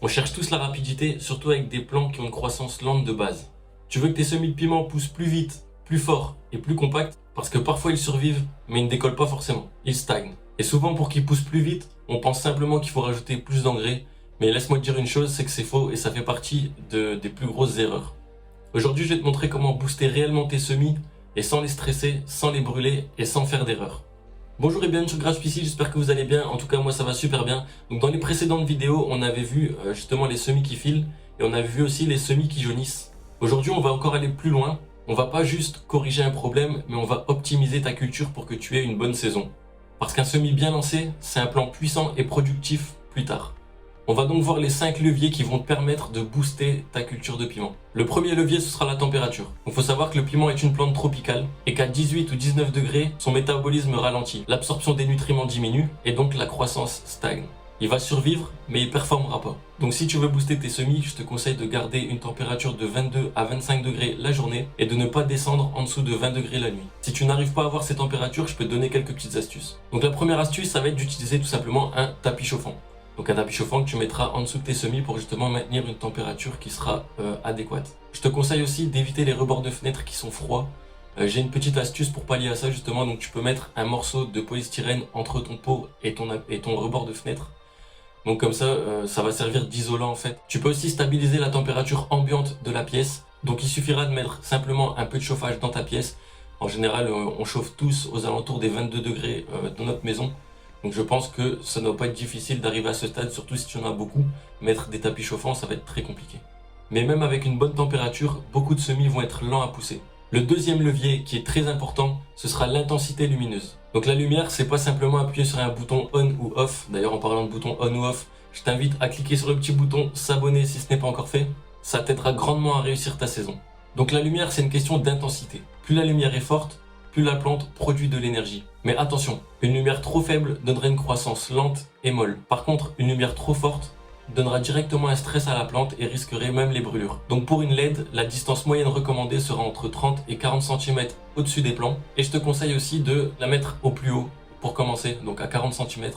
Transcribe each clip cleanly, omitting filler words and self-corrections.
On cherche tous la rapidité, surtout avec des plants qui ont une croissance lente de base. Tu veux que tes semis de piment poussent plus vite, plus fort et plus compact, parce que parfois ils survivent, mais ils ne décollent pas forcément, ils stagnent. Et souvent pour qu'ils poussent plus vite, on pense simplement qu'il faut rajouter plus d'engrais, mais laisse-moi te dire une chose, c'est que c'est faux et ça fait partie des plus grosses erreurs. Aujourd'hui, je vais te montrer comment booster réellement tes semis, et sans les stresser, sans les brûler et sans faire d'erreurs. Bonjour et bienvenue sur GrasPC, j'espère que vous allez bien, en tout cas moi ça va super bien. Donc dans les précédentes vidéos, on avait vu justement les semis qui filent, et on avait vu aussi les semis qui jaunissent. Aujourd'hui, on va encore aller plus loin, on va pas juste corriger un problème, mais on va optimiser ta culture pour que tu aies une bonne saison. Parce qu'un semis bien lancé, c'est un plan puissant et productif plus tard. On va donc voir les 5 leviers qui vont te permettre de booster ta culture de piment. Le premier levier, ce sera la température. Il faut savoir que le piment est une plante tropicale et qu'à 18 ou 19 degrés, son métabolisme ralentit, l'absorption des nutriments diminue et donc la croissance stagne. Il va survivre, mais il ne performera pas. Donc si tu veux booster tes semis, je te conseille de garder une température de 22 à 25 degrés la journée et de ne pas descendre en dessous de 20 degrés la nuit. Si tu n'arrives pas à avoir ces températures, je peux te donner quelques petites astuces. Donc la première astuce, ça va être d'utiliser tout simplement un tapis chauffant. Donc un tapis chauffant que tu mettras en dessous de tes semis pour justement maintenir une température qui sera adéquate. Je te conseille aussi d'éviter les rebords de fenêtre qui sont froids. J'ai une petite astuce pour pallier à ça justement, donc tu peux mettre un morceau de polystyrène entre ton pot et ton rebord de fenêtre. Donc comme ça, ça va servir d'isolant en fait. Tu peux aussi stabiliser la température ambiante de la pièce. Donc il suffira de mettre simplement un peu de chauffage dans ta pièce. En général, on chauffe tous aux alentours des 22 degrés dans notre maison. Donc je pense que ça ne va pas être difficile d'arriver à ce stade, surtout si tu en as beaucoup. Mettre des tapis chauffants, ça va être très compliqué. Mais même avec une bonne température, beaucoup de semis vont être lents à pousser. Le deuxième levier qui est très important, ce sera l'intensité lumineuse. Donc la lumière, c'est pas simplement appuyer sur un bouton on ou off. D'ailleurs, en parlant de bouton on ou off, je t'invite à cliquer sur le petit bouton s'abonner si ce n'est pas encore fait. Ça t'aidera grandement à réussir ta saison. Donc la lumière, c'est une question d'intensité. Plus la lumière est forte, plus la plante produit de l'énergie. Mais attention, une lumière trop faible donnerait une croissance lente et molle. Par contre, une lumière trop forte donnera directement un stress à la plante et risquerait même les brûlures. Donc pour une LED, la distance moyenne recommandée sera entre 30 et 40 cm au-dessus des plants. Et je te conseille aussi de la mettre au plus haut pour commencer, donc à 40 cm.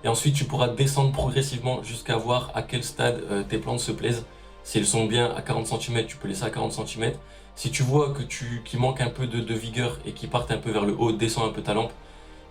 Et ensuite tu pourras descendre progressivement jusqu'à voir à quel stade tes plantes se plaisent. Si elles sont bien à 40 cm, tu peux laisser à 40 cm. Si tu vois qu'il manque un peu de vigueur et qu'ils partent un peu vers le haut, descends un peu ta lampe.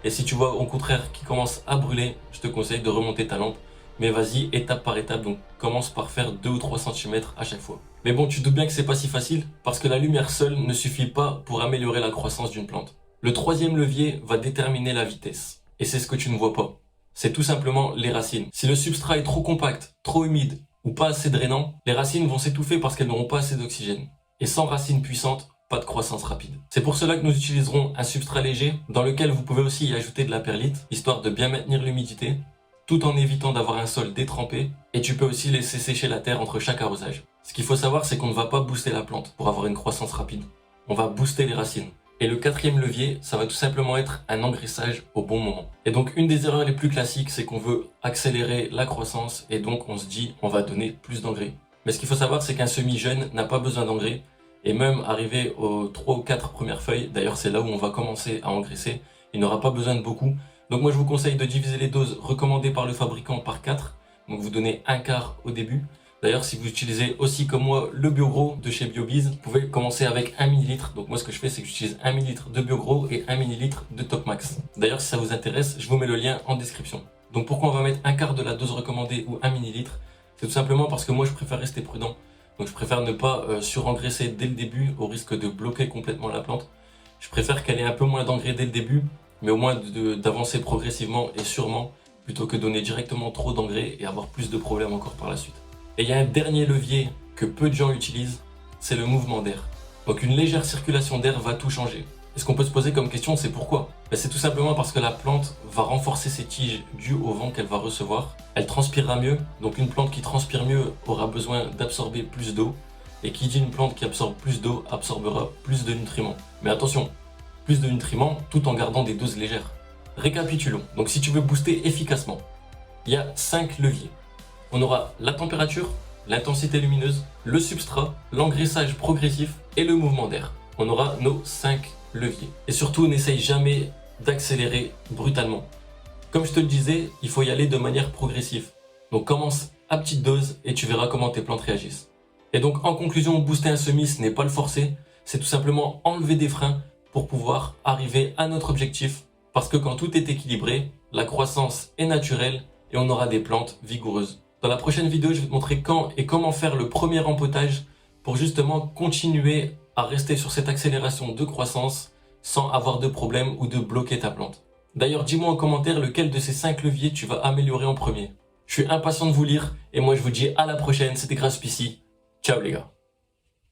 Et si tu vois au contraire qu'ils commencent à brûler, je te conseille de remonter ta lampe. Mais vas-y étape par étape, donc commence par faire 2 ou 3 cm à chaque fois. Mais bon, tu te doutes bien que c'est pas si facile, parce que la lumière seule ne suffit pas pour améliorer la croissance d'une plante. Le troisième levier va déterminer la vitesse. Et c'est ce que tu ne vois pas. C'est tout simplement les racines. Si le substrat est trop compact, trop humide ou pas assez drainant, les racines vont s'étouffer parce qu'elles n'auront pas assez d'oxygène. Et sans racines puissantes, pas de croissance rapide. C'est pour cela que nous utiliserons un substrat léger, dans lequel vous pouvez aussi y ajouter de la perlite, histoire de bien maintenir l'humidité, tout en évitant d'avoir un sol détrempé, et tu peux aussi laisser sécher la terre entre chaque arrosage. Ce qu'il faut savoir, c'est qu'on ne va pas booster la plante pour avoir une croissance rapide. On va booster les racines. Et le quatrième levier, ça va tout simplement être un engraissage au bon moment. Et donc une des erreurs les plus classiques, c'est qu'on veut accélérer la croissance, et donc on se dit on va donner plus d'engrais. Mais ce qu'il faut savoir, c'est qu'un semis jeune n'a pas besoin d'engrais, et même arrivé aux 3 ou 4 premières feuilles, d'ailleurs c'est là où on va commencer à engraisser, il n'aura pas besoin de beaucoup. Donc moi je vous conseille de diviser les doses recommandées par le fabricant par 4. Donc vous donnez un quart au début. D'ailleurs si vous utilisez aussi comme moi le BioGro de chez BioBiz, vous pouvez commencer avec 1 ml. Donc moi ce que je fais c'est que j'utilise 1 ml de BioGro et 1 ml de Topmax. D'ailleurs si ça vous intéresse, je vous mets le lien en description. Donc pourquoi on va mettre un quart de la dose recommandée ou 1 ml? C'est tout simplement parce que moi je préfère rester prudent. Donc je préfère ne pas surengraisser dès le début au risque de bloquer complètement la plante. Je préfère qu'elle ait un peu moins d'engrais dès le début, mais au moins d'avancer progressivement et sûrement, plutôt que donner directement trop d'engrais et avoir plus de problèmes encore par la suite. Et il y a un dernier levier que peu de gens utilisent, c'est le mouvement d'air. Donc une légère circulation d'air va tout changer. Et ce qu'on peut se poser comme question, c'est pourquoi? C'est tout simplement parce que la plante va renforcer ses tiges dû au vent qu'elle va recevoir. Elle transpirera mieux, donc une plante qui transpire mieux aura besoin d'absorber plus d'eau. Et qui dit une plante qui absorbe plus d'eau absorbera plus de nutriments. Mais attention, plus de nutriments tout en gardant des doses légères. Récapitulons. Donc si tu veux booster efficacement, il y a 5 leviers. On aura la température, l'intensité lumineuse, le substrat, l'engraissage progressif et le mouvement d'air. On aura nos 5 leviers. Et surtout, n'essaye jamais d'accélérer brutalement. Comme je te le disais, il faut y aller de manière progressive. Donc commence à petite dose et tu verras comment tes plantes réagissent. Et donc en conclusion, booster un semis, ce n'est pas le forcer, c'est tout simplement enlever des freins pour pouvoir arriver à notre objectif. Parce que quand tout est équilibré, la croissance est naturelle et on aura des plantes vigoureuses. Dans la prochaine vidéo, je vais te montrer quand et comment faire le premier rempotage pour justement continuer à rester sur cette accélération de croissance sans avoir de problème ou de bloquer ta plante. D'ailleurs, dis-moi en commentaire lequel de ces 5 leviers tu vas améliorer en premier. Je suis impatient de vous lire et moi je vous dis à la prochaine, c'était Graspici. Ciao les gars.